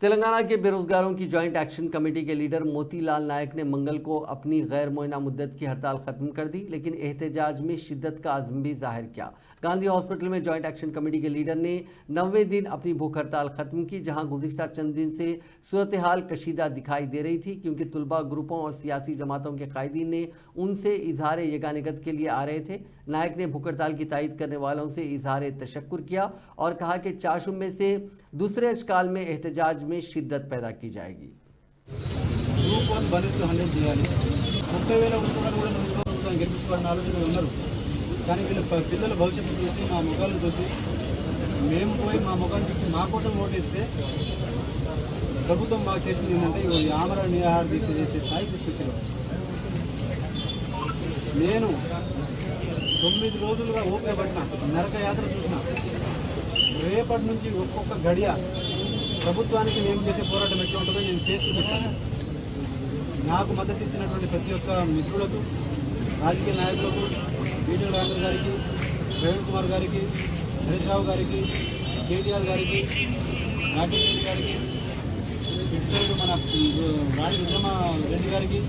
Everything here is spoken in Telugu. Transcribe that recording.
तेलंगाना के बेरोजगारों की जॉइंट एक्शन कमेटी के लीडर मोतीलाल नायक ने मंगल को अपनी गैर मुअय्यना मुद्दत की हड़ताल खत्म कर दी, लेकिन एहतजाज में शिद्दत का अज़्म भी जाहिर किया। गांधी हॉस्पिटल में जॉइंट एक्शन कमेटी के लीडर ने 90वें दिन अपनी भूख हड़ताल खत्म की, जहां गुज़िश्ता चंद दिन से सूरत हाल कशीदा दिखाई दे रही थी, क्योंकि तुलबा ग्रुपों और सियासी जमातों के कायदीन ने उनसे इजहार यगानिगत के लिए आ रहे थे। नायक ने भूख हड़ताल की तायद करने वालों से इजहार तशक्कुर किया और कहा कि चाशुम में से दूसरे अशकाल में एहतजाज में शिद्दत पैदा की जाएगी। గ్రూప్ 1 బలిష్ట 100 చేయాలి. 30,000 ఉద్యోగాలు కూడా ప్రభుత్వం గెలిపించుకోవాలని ఆలోచనలో ఉన్నారు. కానీ వీళ్ళ పిల్లల భవిష్యత్తు చూసి మా ముఖాలను చూసి మేము పోయి మా ముఖాన్ని చూసి మా కోసం ఓటేస్తే ప్రభుత్వం మాకు చేసింది ఏంటంటే ఈ ఆమరణ నిరాహార దీక్ష చేసే స్థాయికి తీసుకొచ్చారు. నేను 9 రోజులుగా ఓపిక పట్టిన నరక యాత్ర చూసిన. రేపటి నుంచి ఒక్కొక్క గడియ ప్రభుత్వానికి మేము చేసే పోరాటం ఎట్లా ఉంటుందో నేను చేసి చూపిస్తాను. నాకు మద్దతు ఇచ్చినటువంటి ప్రతి ఒక్క మిత్రులకు, రాజకీయ నాయకులకు, బీటీ రాజేంద్ర గారికి, ప్రవీణ్ కుమార్ గారికి, హరీష్ రావు గారికి, కేటీఆర్ గారికి, నాగేశ్వర రెడ్డి గారికి, ఇటు సైడ్ మన రాణి రుద్రమ రెడ్డి గారికి